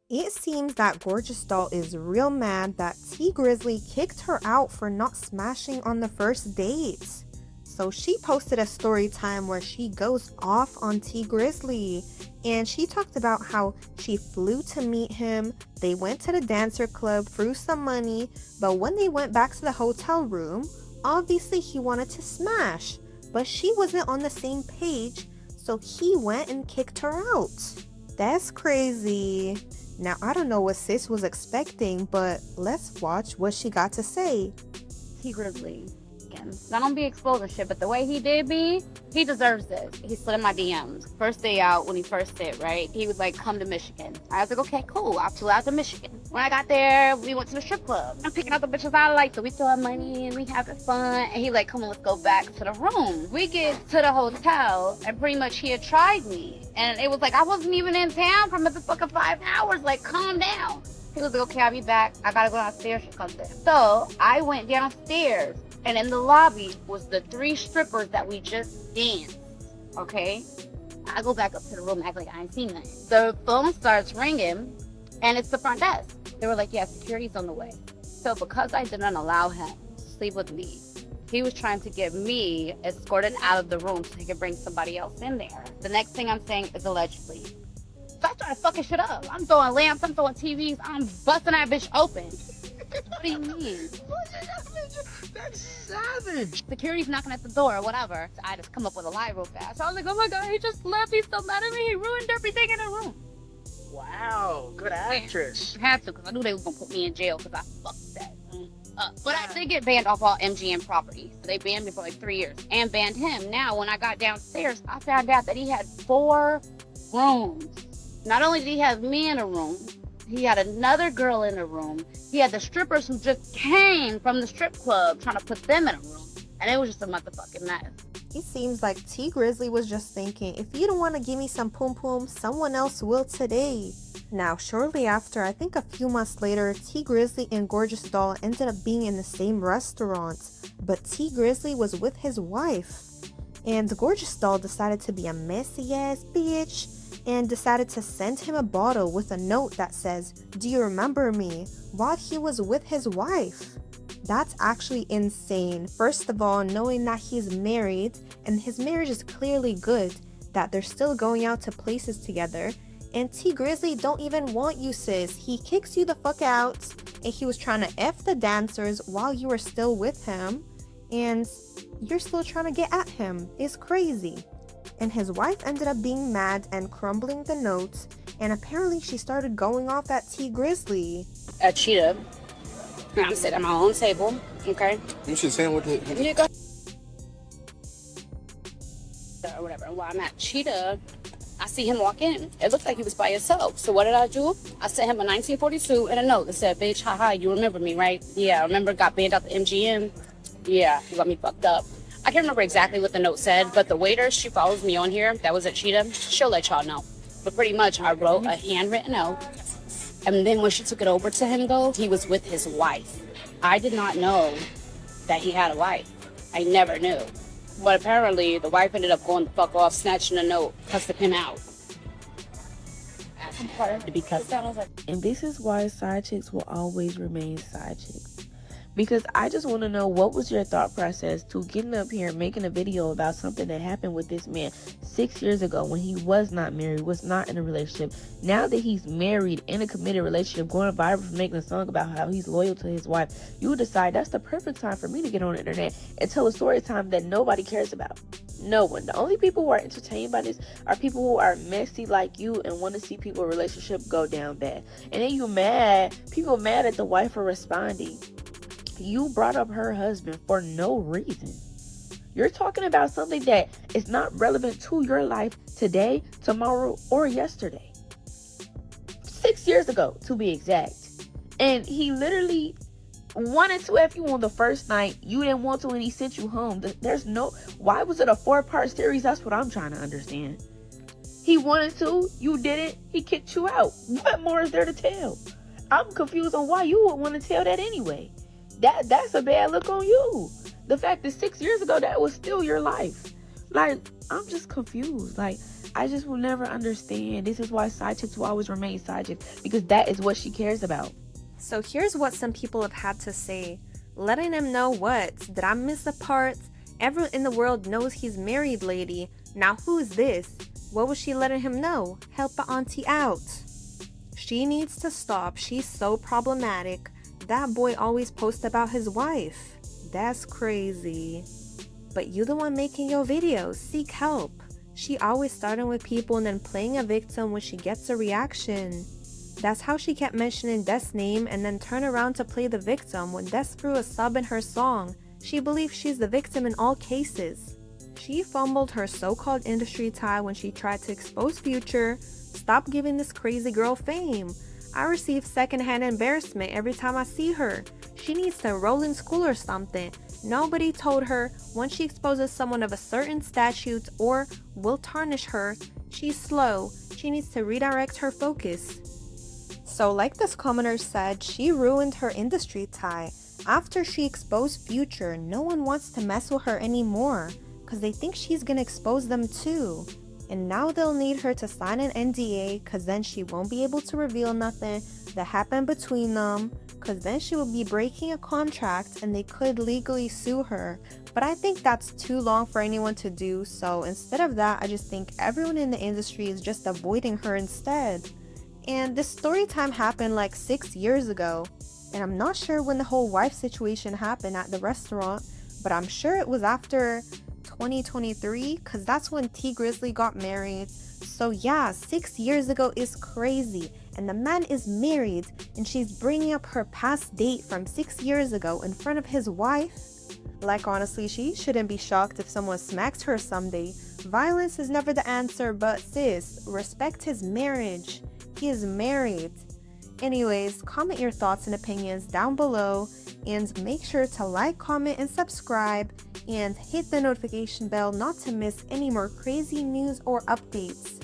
It seems that Gorgeous Doll is real mad that T Grizzly kicked her out for not smashing on the first date. So she posted a story time where she goes off on T Grizzly, and she talked about how she flew to meet him. They went to the dancer club, threw some money, but when they went back to the hotel room, obviously he wanted to smash, but she wasn't on the same page, so he went and kicked her out. That's crazy. Now, I don't know what sis was expecting, but let's watch what she got to say. T Grizzly. Again. I don't be exposing shit, but the way he did me, he deserves this. He slid in my DMs. First day out, when he first hit, right? He was like, come to Michigan. I was like, okay, cool. I flew out to Michigan. When I got there, we went to the strip club. I'm picking out the bitches I like, so we throwing money and we having fun. And he like, come on, let's go back to the room. We get to the hotel, and pretty much he had tried me. And it was like, I wasn't even in town for motherfucking 5 hours. Like, calm down. He was like, okay, I'll be back. I gotta go downstairs or something. So I went downstairs. And in the lobby was the 3 strippers that we just danced, okay? I go back up to the room, act like I ain't seen nothing. The phone starts ringing, and it's the front desk. They were like, yeah, security's on the way. So because I didn't allow him to sleep with me, he was trying to get me escorted out of the room so he could bring somebody else in there. The next thing I'm saying is allegedly. So I started fucking shit up. I'm throwing lamps, I'm throwing TVs, I'm busting that bitch open. What do you mean? That's savage. Security's knocking at the door or whatever. So I just come up with a lie real fast. So I was like, oh my God, he just left. He's so mad at me. He ruined everything in the room. Wow, good actress. I had to, because I knew they was going to put me in jail because I fucked that up. But I did get banned off all MGM properties. So they banned me for like 3 years and banned him. Now, when I got downstairs, I found out that he had 4 rooms. Not only did he have me in a room, he had another girl in the room. He had the strippers who just came from the strip club trying to put them in a room. And it was just a motherfucking mess. It seems like T Grizzly was just thinking, if you don't want to give me some poom poom, someone else will today. Now, shortly after, I think a few months later, T Grizzly and Gorgeous Doll ended up being in the same restaurant. But T Grizzly was with his wife. And Gorgeous Doll decided to be a messy ass bitch and decided to send him a bottle with a note that says, "Do you remember me?" while he was with his wife. That's actually insane. First of all, knowing that he's married and his marriage is clearly good, that they're still going out to places together, and T Grizzly don't even want you, sis. He kicks you the fuck out, and he was trying to F the dancers while you were still with him, and you're still trying to get at him. It's crazy. And his wife ended up being mad and crumbling the notes, and apparently she started going off at T Grizzly. A cheetah. I'm sitting at my own table, okay? You should say what the. You go. Or whatever. While I'm at Cheetah, I see him walk in. It looked like he was by himself. So what did I do? I sent him a 1942 and a note that said, bitch, haha, you remember me, right? Yeah, I remember got banned out the MGM. Yeah, you got me fucked up. I can't remember exactly what the note said, but the waiter, she follows me on here. That was at Cheetah. She'll let y'all know. But pretty much, I wrote a handwritten note. And then when she took it over to him, though, he was with his wife. I did not know that he had a wife. I never knew. But apparently, the wife ended up going the fuck off, snatching the note, cussing him out. Because, and this is why side chicks will always remain side chicks. Because I just want to know, what was your thought process to getting up here and making a video about something that happened with this man 6 years ago when he was not married, was not in a relationship. Now that he's married, in a committed relationship, going viral for making a song about how he's loyal to his wife, you decide that's the perfect time for me to get on the internet and tell a story time that nobody cares about. No one. The only people who are entertained by this are people who are messy like you and want to see people's relationship go down bad. And then you mad, people mad at the wife for responding. You brought up her husband for no reason. You're talking about something that is not relevant to your life today, tomorrow, or yesterday. 6 years ago, to be exact. And he literally wanted to F you on the first night. You didn't want to, and he sent you home. There's no... Why was it a 4-part series? That's what I'm trying to understand. He wanted to. You didn't. He kicked you out. What more is there to tell? I'm confused on why you would want to tell that anyway. That's a bad look on you. The fact that 6 years ago, that was still your life. Like, I'm just confused. Like, I just will never understand. This is why side chicks will always remain side chicks, because that is what she cares about. So here's what some people have had to say. Letting him know what? Did I miss a part? Everyone in the world knows he's married, lady. Now who's this? What was she letting him know? Help a auntie out. She needs to stop. She's so problematic. That boy always posts about his wife. That's crazy. But you the one making your videos. Seek help. She always starting with people and then playing a victim when she gets a reaction. That's how she kept mentioning Des' name and then turn around to play the victim when Des threw a sub in her song. She believes she's the victim in all cases. She fumbled her so-called industry tie when she tried to expose Future. Stop giving this crazy girl fame. I receive secondhand embarrassment every time I see her. She needs to enroll in school or something. Nobody told her once she exposes someone of a certain statute or will tarnish her, she's slow. She needs to redirect her focus. So like this commenter said, she ruined her industry tie. After she exposed Future, no one wants to mess with her anymore because they think she's gonna expose them too. And now they'll need her to sign an NDA because then she won't be able to reveal nothing that happened between them, because then she will be breaking a contract and they could legally sue her. But I think that's too long for anyone to do, so instead of that, I just think everyone in the industry is just avoiding her instead. And this story time happened like 6 years ago, and I'm not sure when the whole wife situation happened at the restaurant, but I'm sure it was after 2023 because that's when T Grizzly got married. So yeah, 6 years ago is crazy, and the man is married and she's bringing up her past date from 6 years ago in front of his wife. Like honestly, she shouldn't be shocked if someone smacks her someday. Violence is never the answer, but sis, respect his marriage. He is married. Anyways, comment your thoughts and opinions down below, and make sure to like, comment, and subscribe, and hit the notification bell not to miss any more crazy news or updates.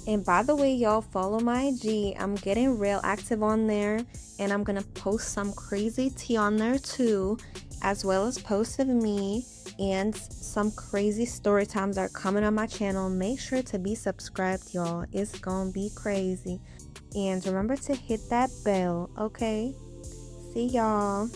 And by the way, y'all, follow my IG. I'm getting real active on there, and I'm gonna post some crazy tea on there too, as well as posts of me, and some crazy story times are coming on my channel. Make sure to be subscribed, y'all. It's gonna be crazy. And remember to hit that bell, okay? See y'all.